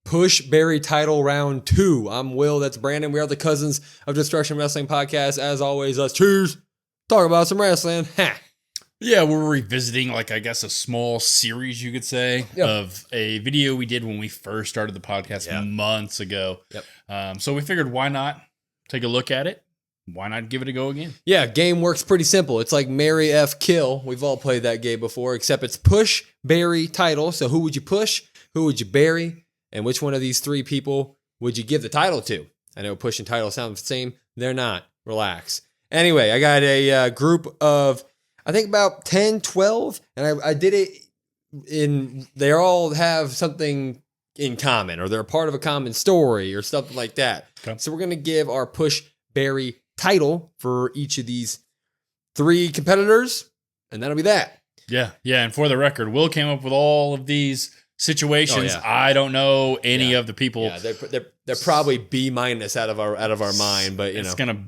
Push Barry title round 2. I'm Will. That's Brandon. We are the Cousins of Destruction Wrestling Podcast. As always, us cheers. Talk about some wrestling. Ha. Yeah, we're revisiting, like, I guess, a small series, you could say, of a video we did when we first started the podcast months ago. So we figured, why not take a look at it? Why not give it a go again? Yeah, game works pretty simple. It's like Marry F Kill. We've all played that game before, except it's push, bury, title. So who would you push? Who would you bury? And which one of these three people would you give the title to? I know push and title sound the same. They're not. Relax. Anyway, I got a group of, I think about 10, 12, and I did it in, they all have something in common, or they're a part of a common story or something like that. Okay. So we're going to give our push, bury, title for each of these three competitors, and that'll be that. Yeah. And for the record, Will came up with all of these situations. Oh, yeah. I don't know any of the people. Yeah, they're probably B- out of our mind, but it's gonna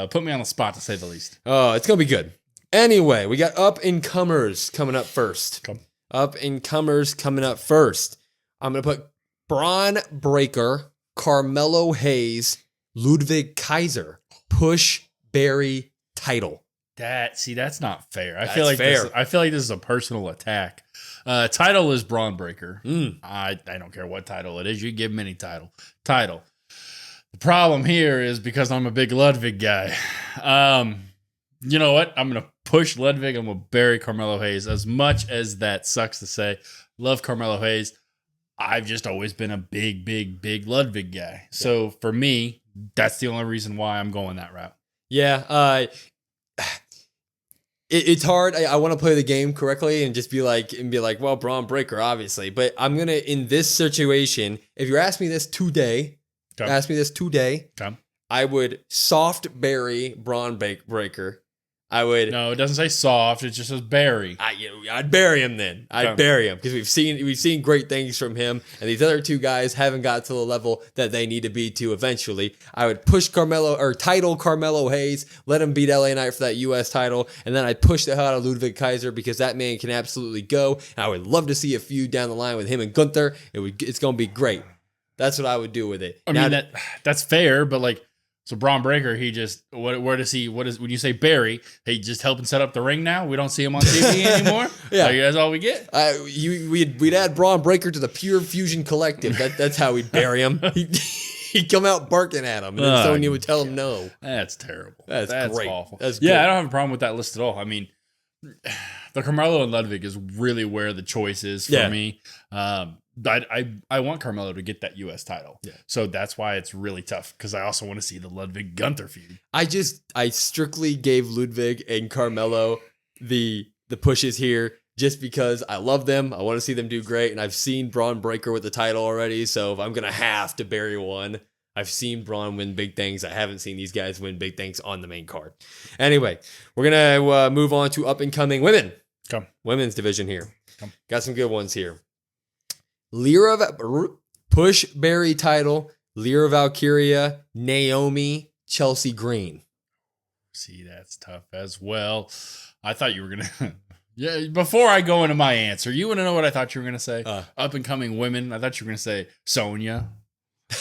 put me on the spot, to say the least. Oh, it's gonna be good. Anyway, we got up-and-comers coming up first. Up-and-comers coming up first. I'm gonna put Braun Breaker, Carmelo Hayes, Ludwig Kaiser, push, bury, title. That's not fair. I feel like this is a personal attack. Title is Braun Breaker. I don't care what title it is. You give him any title. The problem here is because I'm a big Ludwig guy. You know what? I'm going to push Ludwig. I'm going to bury Carmelo Hayes. As much as that sucks to say, love Carmelo Hayes. I've just always been a big Ludwig guy. So for me, that's the only reason why I'm going that route. Yeah, it's hard. I want to play the game correctly and just be like, well, Braun Breaker, obviously. But I'm gonna, in this situation, if you ask me this today, I would soft bury Braun Breaker. No, it doesn't say soft. It just says bury. I'd bury him then. I'd bury him because we've seen great things from him, and these other two guys haven't got to the level that they need to be to eventually. I would push title Carmelo Hayes, let him beat LA Knight for that U.S. title, and then I'd push the hell out of Ludwig Kaiser because that man can absolutely go. And I would love to see a feud down the line with him and Gunther. It's going to be great. That's what I would do with it. I mean, that's fair, but like. So Braun Breaker, he just, when you say bury, he just helping set up the ring now? We don't see him on TV anymore? Yeah. Like, that's all we get? We'd add Braun Breaker to the Pure Fusion Collective. That's how we'd bury him. He'd come out barking at him, and then someone would tell him no. That's terrible. That's great. Awful. That's good. I don't have a problem with that list at all. I mean, the Carmelo and Ludwig is really where the choice is for me. I want Carmelo to get that U.S. title. Yeah. So that's why it's really tough, because I also want to see the Ludwig Gunther feud. I strictly gave Ludwig and Carmelo the pushes here just because I love them. I want to see them do great. And I've seen Braun Breaker with the title already. So if I'm going to have to bury one, I've seen Braun win big things. I haven't seen these guys win big things on the main card. Anyway, we're going to move on to up-and-coming women. Women's division here. Got some good ones here. Push Barry title, Lyra Valkyria, Naomi, Chelsea Green. See, that's tough as well. I thought you were going to... before I go into my answer, you want to know what I thought you were going to say? Up-and-coming women. I thought you were going to say Sonya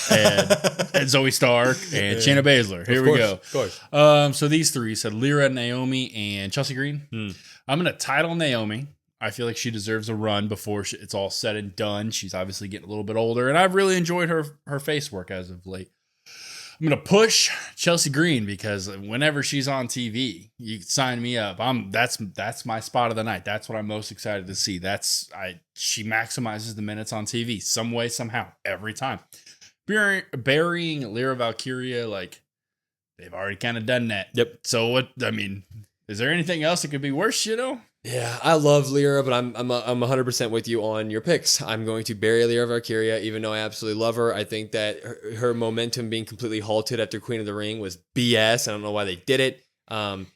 and Zoe Stark and Shayna Baszler. Here we go. Of course. So these three said Lyra, Naomi, and Chelsea Green. I'm going to title Naomi. I feel like she deserves a run before it's all said and done. She's obviously getting a little bit older, and I've really enjoyed her face work as of late. I'm going to push Chelsea Green because whenever she's on TV, you sign me up. That's my spot of the night. That's what I'm most excited to see. She maximizes the minutes on TV some way, somehow, every time. Burying Lyra Valkyria, like, they've already kind of done that. Yep. So is there anything else that could be worse, Yeah, I love Lyra, but I'm 100% with you on your picks. I'm going to bury Lyra Valkyria, even though I absolutely love her. I think that her momentum being completely halted after Queen of the Ring was BS. I don't know why they did it.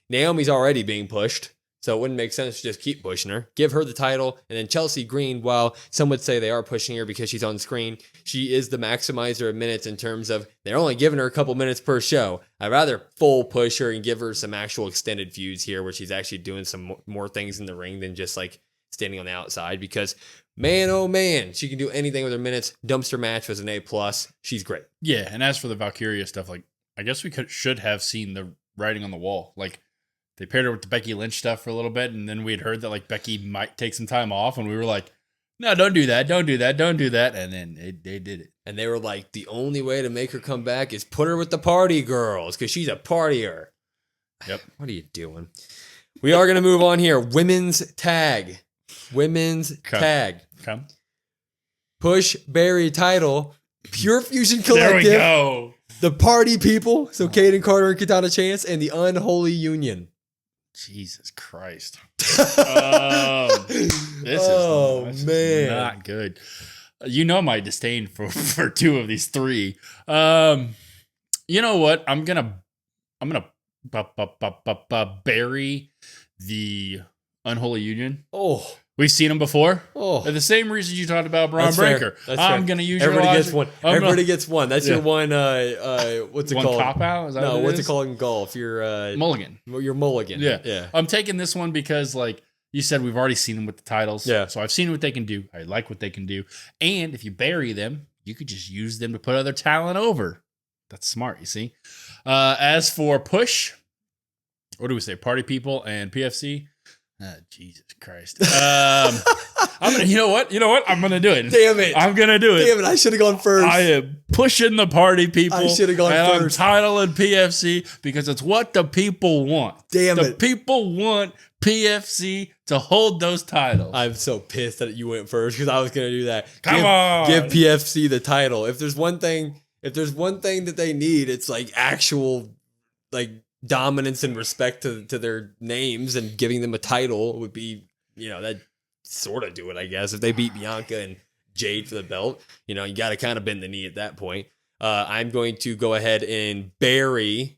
Naomi's already being pushed, so it wouldn't make sense to just keep pushing her. Give her the title, and then Chelsea Green, while some would say they are pushing her because she's on screen, she is the maximizer of minutes in terms of they're only giving her a couple minutes per show. I'd rather full push her and give her some actual extended feuds here where she's actually doing some more things in the ring than just like standing on the outside, because Man, oh man, she can do anything with her minutes. Dumpster match was an A+. She's great. Yeah, and as for the Valkyria stuff, like I guess we should have seen the writing on the wall. Like they paired her with the Becky Lynch stuff for a little bit, and then we had heard that like Becky might take some time off, and we were like, no, don't do that, don't do that, don't do that, and then they did it. And they were like, the only way to make her come back is put her with the party girls because she's a partier. Yep. What are you doing? We are going to move on here. Women's tag. Tag. Come. Push Barry title. Pure Fusion There Collective. we go. The Party People. So Kaden Carter and Katana Chance. And the Unholy Union. Jesus Christ. This is not good. You know my disdain for two of these three. You know what? I'm gonna bury the Unholy Union. Oh. We've seen them before. Oh. For the same reason you talked about Braun That's Breaker. fair. I'm going to use Everybody your gets one. Everybody gets one. That's your one, what's it one called? Cop out? Is that No, what what's is? it called in golf? Your Mulligan. Your mulligan. Yeah. I'm taking this one because, like you said, we've already seen them with the titles. Yeah. So I've seen what they can do. I like what they can do. And if you bury them, you could just use them to put other talent over. That's smart, you see. As for Push, what do we say? Party People and PFC. Jesus Christ. I'm gonna. You know what? I'm gonna do it. Damn it. I'm gonna do it. Damn it. I should have gone first. I am pushing the Party People. I should have gone and first. I'm titling PFC because it's what the people want. Damn the it. people want PFC to hold those titles. I'm so pissed that you went first because I was gonna do that. Come on. Give PFC the title. If there's one thing that they need, it's like actual like dominance and respect to their names, and giving them a title would be, that sort of do it, I guess. If they beat Bianca and Jade for the belt, you got to kind of bend the knee at that point. I'm going to go ahead and bury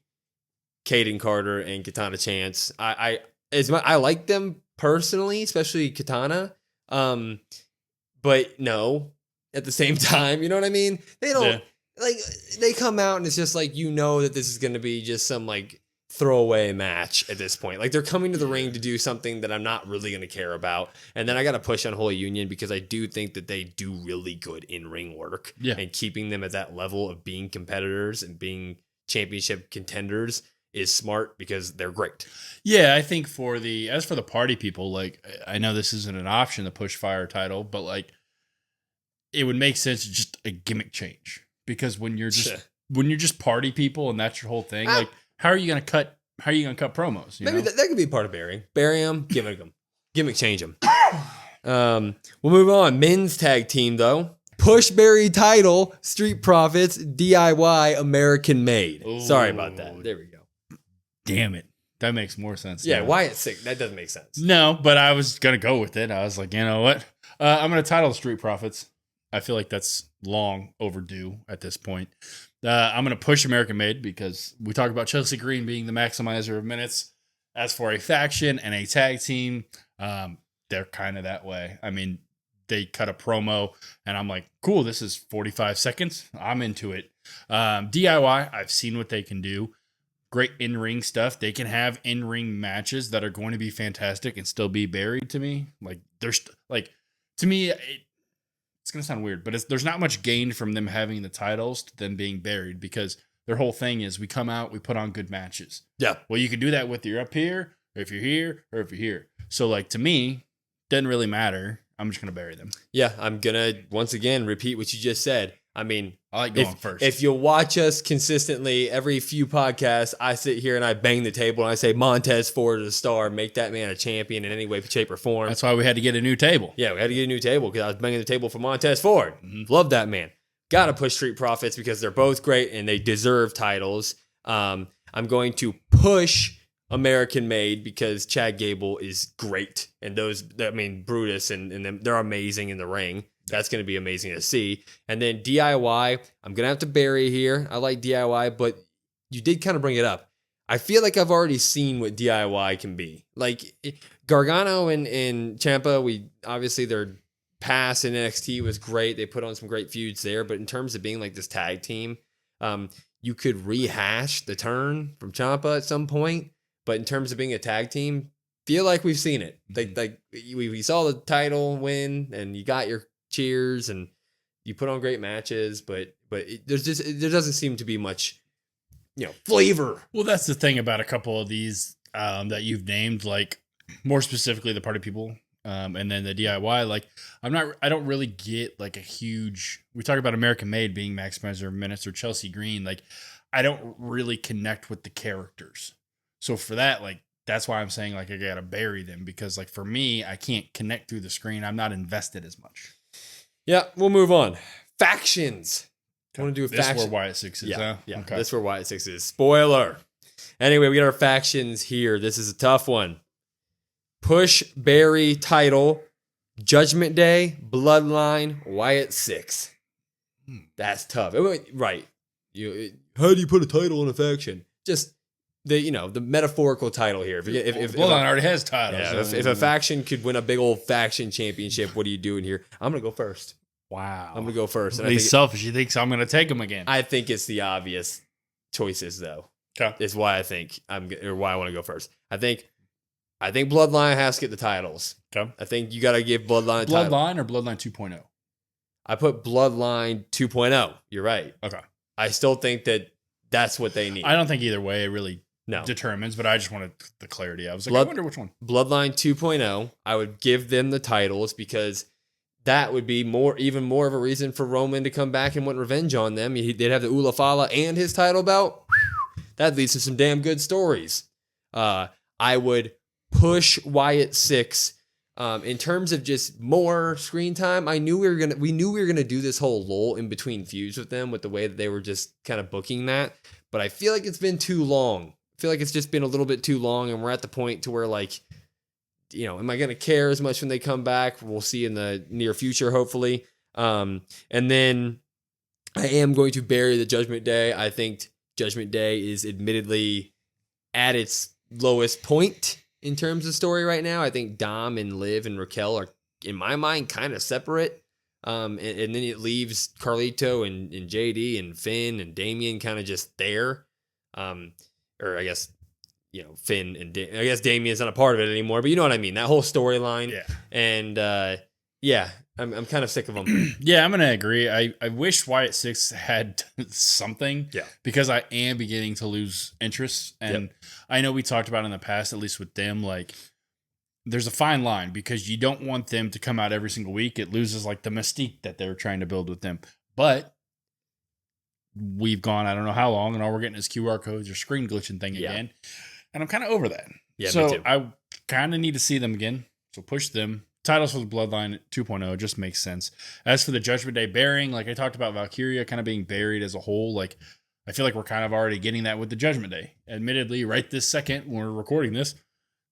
Kaden Carter and Katana Chance. I like them personally, especially Katana. But no, at the same time, you know what I mean? They don't they come out and it's just like, that this is going to be just some like throwaway match at this point. Like they're coming to the ring to do something that I'm not really going to care about. And then I got to push on Holy Union because I do think that they do really good in ring work. Yeah. And keeping them at that level of being competitors and being championship contenders is smart because they're great. Yeah, I think as for the Party People, like I know this isn't an option, the Push Fire title, but like it would make sense just a gimmick change, because when you're just Party People and that's your whole thing, like how are you gonna cut promos? Maybe that could be part of burying them, gimmick change them. We'll move on. Men's tag team though. Push Barry title, Street Profits, DIY, American Made. Ooh. Sorry about that. There we go. Damn it. That makes more sense. Yeah, now. Wyatt's sick. That doesn't make sense. No, but I was going to go with it. I was like, you know what? I'm going to title Street Profits. I feel like that's long overdue at this point. I'm going to push American Made because we talked about Chelsea Green being the maximizer of minutes. As for a faction and a tag team, they're kind of that way. I mean, they cut a promo and I'm like, cool, this is 45 seconds. I'm into it. DIY, I've seen what they can do. Great in-ring stuff. They can have in-ring matches that are going to be fantastic and still be buried to me. Like to me, it's going to sound weird, but there's not much gained from them having the titles to them being buried, because their whole thing is we come out, we put on good matches. Yeah. Well, you can do that with you're up here, or if you're here, or if you're here. So like to me, doesn't really matter. I'm just going to bury them. Yeah, I'm going to once again repeat what you just said. I mean, I like going first. If you'll watch us consistently, every few podcasts, I sit here and I bang the table and I say, Montez Ford is a star. Make that man a champion in any way, shape, or form. That's why we had to get a new table. Yeah, we had to get a new table because I was banging the table for Montez Ford. Mm-hmm. Love that man. Got to push Street Profits because they're both great and they deserve titles. I'm going to push American Made because Chad Gable is great. And Brutus and them, they're amazing in the ring. That's going to be amazing to see. And then DIY, I'm going to have to bury here. I like DIY, but you did kind of bring it up. I feel like I've already seen what DIY can be. Like Gargano and Ciampa, obviously their past in NXT was great. They put on some great feuds there. But in terms of being like this tag team, you could rehash the turn from Ciampa at some point. But in terms of being a tag team, feel like we've seen it. Mm-hmm. Like we saw the title win, and you got your cheers, and you put on great matches, but there doesn't seem to be much, flavor. Well, that's the thing about a couple of these that you've named, like more specifically the Party People, and then the DIY. Like, I don't really get like a huge. We talk about American Made being Maximizer Minutes or Chelsea Green. Like, I don't really connect with the characters. So for that, like, that's why I'm saying like I gotta bury them, because like for me, I can't connect through the screen. I'm not invested as much. Yeah, we'll move on. Factions. I want to do a This is faction. where Wyatt 6 is. Yeah, huh? Okay. That's where Wyatt 6 is. Spoiler. Anyway, we got our factions here. This is a tough one. Push, Barry, title, Judgment Day, Bloodline, Wyatt 6. That's tough. Right. How do you put a title in a faction? Just the metaphorical title here. If Bloodline already has titles. if a faction could win a big old faction championship, what are you doing here? I'm gonna go first. Wow. I'm gonna go first. And He's selfish. He thinks I'm gonna take him again. I think it's the obvious choices, though. Okay. Is why I think why I want to go first. I think Bloodline has to get the titles. Okay. I think you got to give Bloodline a title. Bloodline or Bloodline 2.0? I put Bloodline 2.0. You're right. Okay. I still think that's what they need. I don't think either way it really No. determines, but I just wanted the clarity. I was like, Blood- I wonder which one. Bloodline 2.0, I would give them the titles because that would be even more of a reason for Roman to come back and want revenge on them. They'd have the Ulafala and his title belt. That leads to some damn good stories. I would push Wyatt 6 in terms of just more screen time. We knew we were gonna do this whole lull in between feuds with them with the way that they were just kind of booking that. But I feel like it's been too long. I feel like it's just been a little bit too long, and we're at the point to where, like, am I gonna care as much when they come back? We'll see in the near future, hopefully. And then I am going to bury the Judgment Day. I think Judgment Day is admittedly at its lowest point in terms of story right now. I think Dom and Liv and Raquel are, in my mind, kind of separate. And then it leaves Carlito and JD and Finn and Damian kind of just there. Or I guess, Finn and I guess Damian's not a part of it anymore, but you know what I mean? That whole storyline. Yeah. And I'm kind of sick of them. Yeah, I'm going to agree. I wish Wyatt 6 had something. Yeah. Because I am beginning to lose interest. And I know we talked about in the past, at least with them, like, there's a fine line because you don't want them to come out every single week. It loses like the mystique that they were trying to build with them. But we've gone, I don't know how long, and all we're getting is QR codes or screen glitching thing again. And I'm kind of over that. Yeah, so me too. I kind of need to see them again. So push them. Titles for the Bloodline 2.0 just makes sense. As for the Judgment Day bearing, like I talked about Valkyria kind of being buried as a whole, like I feel like we're kind of already getting that with the Judgment Day. Admittedly, right this second when we're recording this,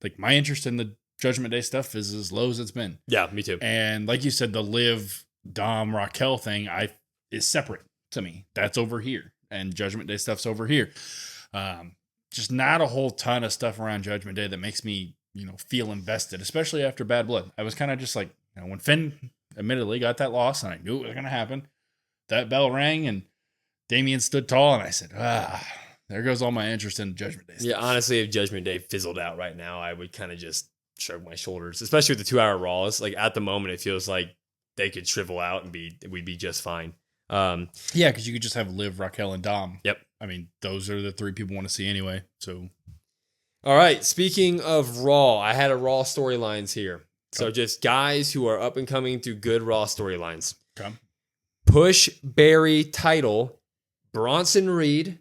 like my interest in the Judgment Day stuff is as low as it's been. Yeah, me too. And like you said, the Liv, Dom, Raquel thing is separate to me. That's over here. And Judgment Day stuff's over here. Just not a whole ton of stuff around Judgment Day that makes me, feel invested, especially after Bad Blood. I was kind of just like, when Finn admittedly got that loss and I knew it was going to happen, that bell rang and Damian stood tall and I said, there goes all my interest in Judgment Day stuff. Yeah, honestly, if Judgment Day fizzled out right now, I would kind of just shrug my shoulders, especially with the 2-hour Raws. Like at the moment, it feels like they could shrivel out and we'd be just fine. Yeah, because you could just have Liv, Raquel, and Dom. Yep. I mean, those are the three people want to see anyway. So, all right. Speaking of Raw, I had a Raw storylines here. So just guys who are up and coming through good Raw storylines. Okay. Push, Barry, title, Bronson Reed,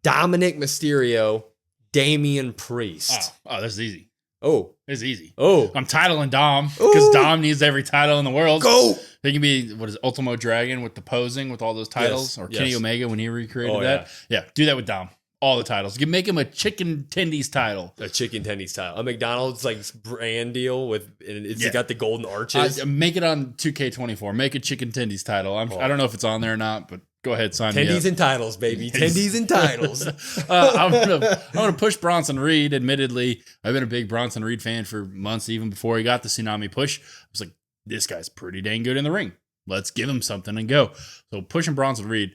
Dominic Mysterio, Damian Priest. Oh, that's easy. Oh. It's easy. Oh. I'm titling Dom because Dom needs every title in the world. Go. They can be, Ultimo Dragon with the posing with all those titles, or Kenny Omega when he recreated that. Yeah, do that with Dom. All the titles. You can make him a chicken tendies title. A chicken tendies title. A McDonald's like brand deal with, and it's got the golden arches. Make it on 2K24. Make a chicken tendies title. I don't know if it's on there or not, but go ahead, sign me up. Tendies and titles, baby. Tendies and titles. I'm gonna push Bronson Reed. Admittedly, I've been a big Bronson Reed fan for months, even before he got the Tsunami push. I was like, this guy's pretty dang good in the ring. Let's give him something and go. So pushing Bronson Reed.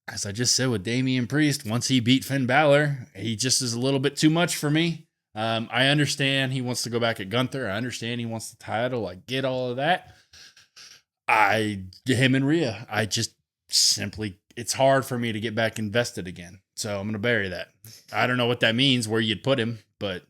As I just said with Damian Priest, once he beat Finn Balor, he just is a little bit too much for me. I understand he wants to go back at Gunther. I understand he wants the title. I get all of that. Him and Rhea, I just simply, it's hard for me to get back invested again. So I'm going to bury that. I don't know what that means, where you'd put him, but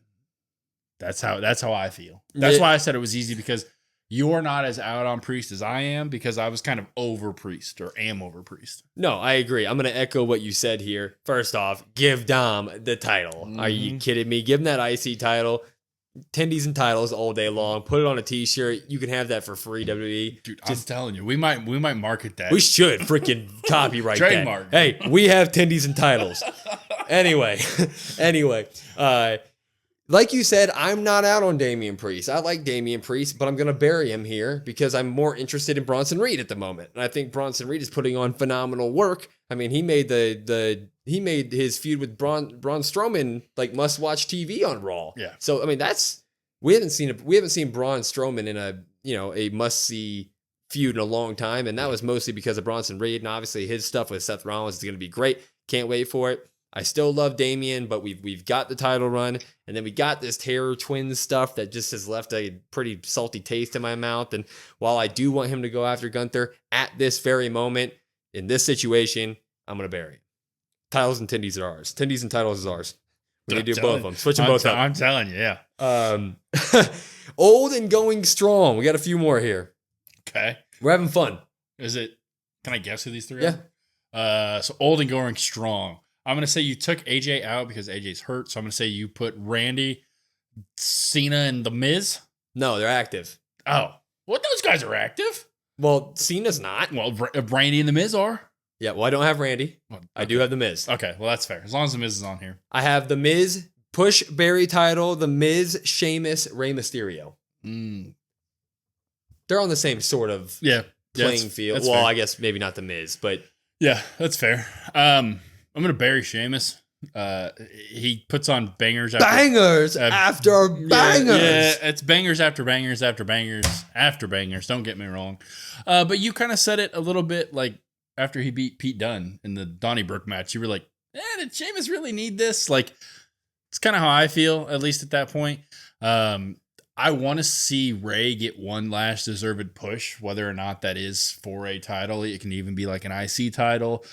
that's how I feel. That's why I said it was easy, because you're not as out on Priest as I am, because I was kind of over Priest, or am over Priest. No, I agree. I'm going to echo what you said here. First off, give Dom the title. Mm-hmm. Are you kidding me? Give him that IC title. Tendies and titles all day long. Put it on a t-shirt. You can have that for free, WWE. Dude, I'm telling you, we might market that. We should freaking copyright Trademark. that. Hey, we have tendies and titles. Anyway, like you said, I'm not out on Damian Priest. I like Damian Priest, but I'm going to bury him here because I'm more interested in Bronson Reed at the moment. And I think Bronson Reed is putting on phenomenal work. I mean, he made he made his feud with Braun Strowman like must-watch TV on Raw. Yeah. So I mean, we haven't seen Braun Strowman in a must-see feud in a long time, and that was mostly because of Bronson Reed. And obviously, his stuff with Seth Rollins is going to be great. Can't wait for it. I still love Damian, but we've got the title run, and then we got this Terror Twins stuff that just has left a pretty salty taste in my mouth. And while I do want him to go after Gunther at this very moment, in this situation, I'm going to bury it. Titles and tendies are ours. Tendies and titles is ours. We need to do both of them. Switch them both up. I'm telling you, yeah. Old and going strong. We got a few more here. Okay. We're having fun. Can I guess who these three Yeah. are? So old and going strong. I'm going to say you took AJ out because AJ's hurt. So I'm going to say you put Randy, Cena, and The Miz. No, they're active. Oh. Well, those guys are active. Well, Cena's not. Well, Randy and The Miz are. Yeah, well, I don't have Randy. Well, okay. I do have The Miz. Okay, well, that's fair. As long as The Miz is on here. I have The Miz, Push Barry title, The Miz, Sheamus, Rey Mysterio. They're on the same sort of playing field. Well, fair. I guess maybe not The Miz, but... Yeah, that's fair. I'm going to bury Sheamus. He puts on bangers after bangers. Yeah, it's bangers after bangers after bangers after bangers. Don't get me wrong. But you kind of said it a little bit like after he beat Pete Dunne in the Donnybrook match. You were like, did Sheamus really need this? Like, it's kind of how I feel, at least at that point. I want to see Rey get one last deserved push, whether or not that is for a title. It can even be like an IC title,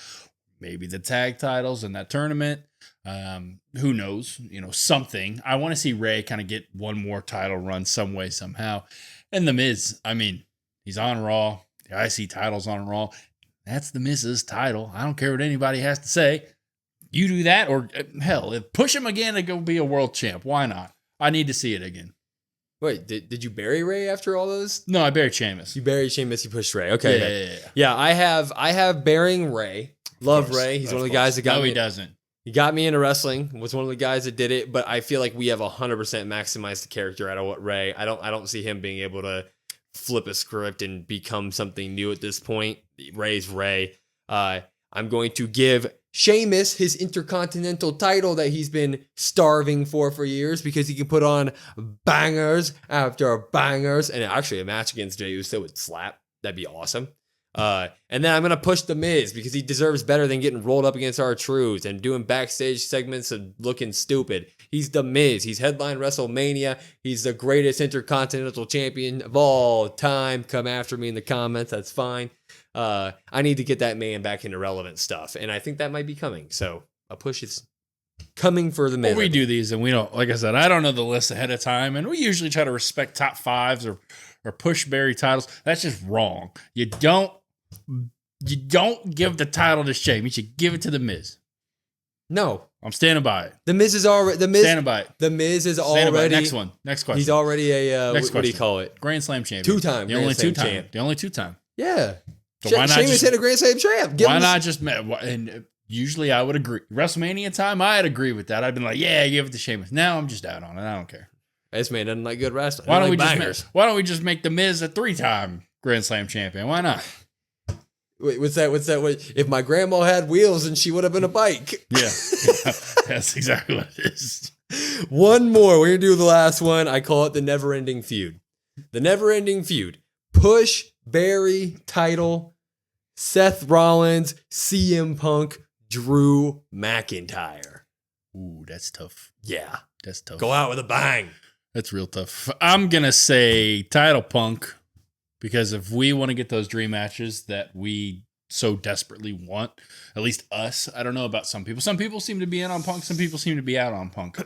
maybe the tag titles in that tournament. Who knows? Something. I want to see Rey kind of get one more title run some way, somehow. And The Miz, I mean, he's on Raw. The IC title's on Raw. That's The Miz's title. I don't care what anybody has to say. You do that, or hell, push him again to go be a world champ. Why not? I need to see it again. Wait, did you bury Rey after all those? No, I buried Sheamus. You buried Sheamus, you pushed Rey. Okay. Yeah. Yeah, I have burying Rey. Love Rey. He's one of the guys that got me. No, he doesn't. He got me into wrestling. Was one of the guys that did it, but I feel like we have 100% maximized the character out of what Rey. I don't see him being able to flip a script and become something new at this point. Rey's Rey. I'm going to give Sheamus his Intercontinental title that he's been starving for years, because he can put on bangers after bangers, and actually a match against Jey Uso would slap. That'd be awesome. And then I'm going to push The Miz because he deserves better than getting rolled up against R-Truth and doing backstage segments and looking stupid. He's The Miz. He's headlined WrestleMania. He's the greatest Intercontinental champion of all time. Come after me in the comments. That's fine. I need to get that man back into relevant stuff, and I think that might be coming. So a push is coming for The Miz. Well, we do these, and we don't, like I said, I don't know the list ahead of time, and we usually try to respect top fives or push Barry titles. That's just wrong. You don't give the title to Shane. You should give it to The Miz. No, I'm standing by it. The Miz is already standing by it. The Miz is already next one. Next question. He's already a what do you call it? Grand Slam champion. Two-time. The only two-time. The only two-time. Yeah. So why not Sheamus hit a Grand Slam champ. Why not just? And usually I would agree. WrestleMania time, I'd agree with that. I'd been like, yeah, give it to Sheamus. Now I'm just out on it. I don't care. This man doesn't like good wrestling. Why don't we just make The Miz a 3-time Grand Slam champion? Why not? Wait, what's that? If my grandma had wheels and she would have been a bike. Yeah. That's exactly what it is. One more. We're going to do the last one. I call it the never-ending feud. The never-ending feud. Push, Barry, title, Seth Rollins, CM Punk, Drew McIntyre. Ooh, that's tough. Yeah. That's tough. Go out with a bang. That's real tough. I'm going to say title Punk, because if we want to get those dream matches that we so desperately want, at least us, I don't know about some people. Some people seem to be in on Punk. Some people seem to be out on Punk.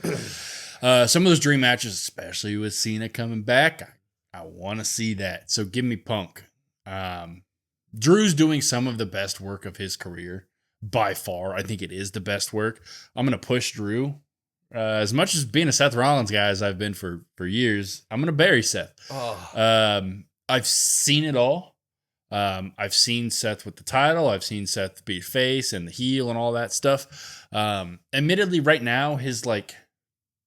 Some of those dream matches, especially with Cena coming back, I want to see that. So give me Punk. Drew's doing some of the best work of his career by far. I think it is the best work. I'm going to push Drew. As much as being a Seth Rollins guy as I've been for years, I'm going to bury Seth. I've seen it all. I've seen Seth with the title. I've seen Seth be face and the heel and all that stuff. Admittedly, right now, his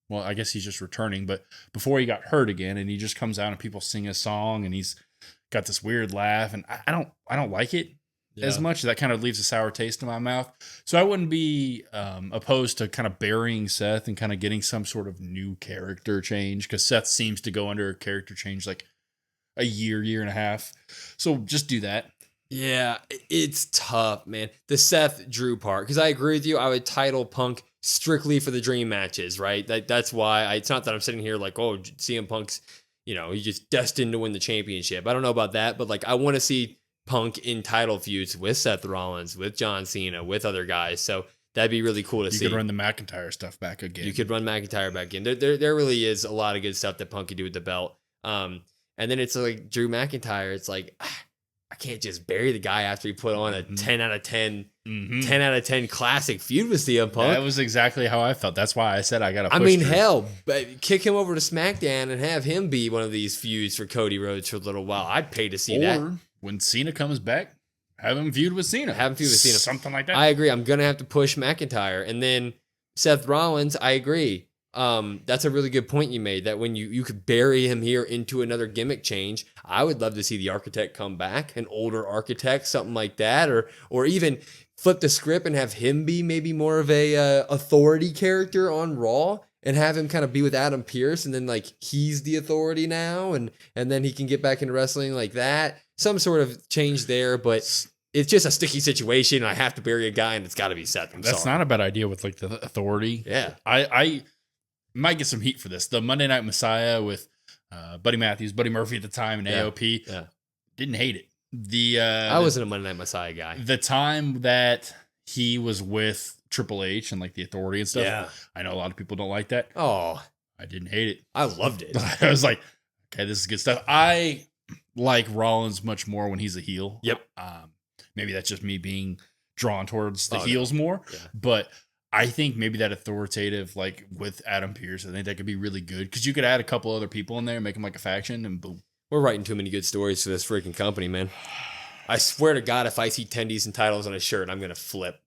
well, I guess he's just returning, but before he got hurt again, and he just comes out and people sing a song and he's got this weird laugh, and I don't like it as much. That kind of leaves a sour taste in my mouth. So I wouldn't be opposed to kind of burying Seth and kind of getting some sort of new character change, because Seth seems to go under a character change like a year and a half. So just do that. Yeah, it's tough, man. The Seth Drew part, because I agree with you. I would title Punk strictly for the dream matches, right? That's why it's not that I'm sitting here like, oh, CM Punk's, he's just destined to win the championship. I don't know about that, but I want to see Punk in title feuds with Seth Rollins, with John Cena, with other guys. So that'd be really cool to see. You could run the McIntyre stuff back again. You could run McIntyre back in. There really is a lot of good stuff that Punk could do with the belt. And then it's like Drew McIntyre. It's like, I can't just bury the guy after he put on a 10 out of 10, 10 out of 10 classic feud with CM Punk. That was exactly how I felt. That's why I said I got to push. I mean, hell, but kick him over to SmackDown and have him be one of these feuds for Cody Rhodes for a little while. I'd pay to see that. Or when Cena comes back, have him feud with Cena. Something like that. I agree. I'm going to have to push McIntyre. And then Seth Rollins, I agree. That's a really good point you made, that when you could bury him here into another gimmick change. I would love to see the Architect come back, an older Architect, something like that, or even flip the script and have him be maybe more of a authority character on Raw, and have him kind of be with Adam Pearce, and then he's the authority now, and then he can get back into wrestling like that. Some sort of change there, but it's just a sticky situation. I have to bury a guy, and it's got to be Seth. That's not a bad idea with the authority. Yeah, I might get some heat for this. The Monday Night Messiah with Buddy Matthews, Buddy Murphy at the time, and AOP. Didn't hate it. I wasn't a Monday Night Messiah guy. The time that he was with Triple H and the Authority and stuff. Yeah. I know a lot of people don't like that. Oh, I didn't hate it. I loved it. I was like, okay, this is good stuff. I like Rollins much more when he's a heel. Yep. Maybe that's just me being drawn towards the heels more. Yeah. But I think maybe that authoritative, with Adam Pearce, I think that could be really good, because you could add a couple other people in there, make them like a faction, and boom. We're writing too many good stories for this freaking company, man. I swear to God, if I see 10 decent titles on a shirt, I'm going to flip.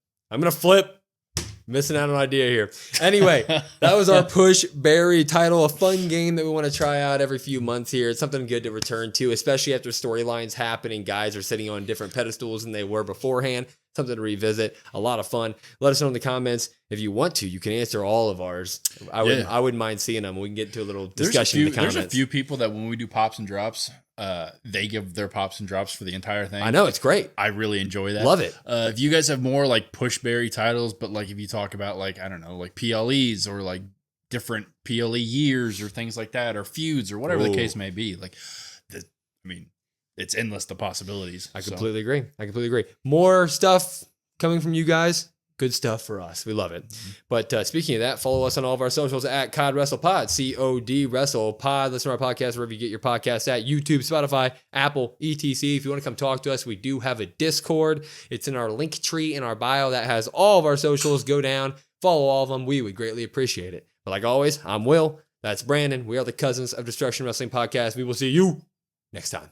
Missing out on an idea here. Anyway, that was our Push Barry title, a fun game that we want to try out every few months here. It's something good to return to, especially after storylines happen and guys are sitting on different pedestals than they were beforehand. Something to revisit. A lot of fun. Let us know in the comments. If you want to, you can answer all of ours. I wouldn't mind seeing them. We can get into a little discussion in the comments. There's a few people that when we do pops and drops, they give their pops and drops for the entire thing. I know, it's great. I really enjoy that. Love it. If you guys have more Push Berry titles, but if you talk about I don't know, PLEs or different PLE years or things like that, or feuds or whatever the case may be, it's endless, the possibilities. I completely agree. More stuff coming from you guys. Good stuff for us. We love it. Mm-hmm. But speaking of that, follow us on all of our socials at COD Wrestle Pod, COD Wrestle Pod. Listen to our podcast wherever you get your podcasts at: YouTube, Spotify, Apple, etc. If you want to come talk to us, we do have a Discord. It's in our link tree in our bio that has all of our socials. Go down, follow all of them. We would greatly appreciate it. But like always, I'm Will. That's Brandon. We are the Cousins of Destruction Wrestling Podcast. We will see you next time.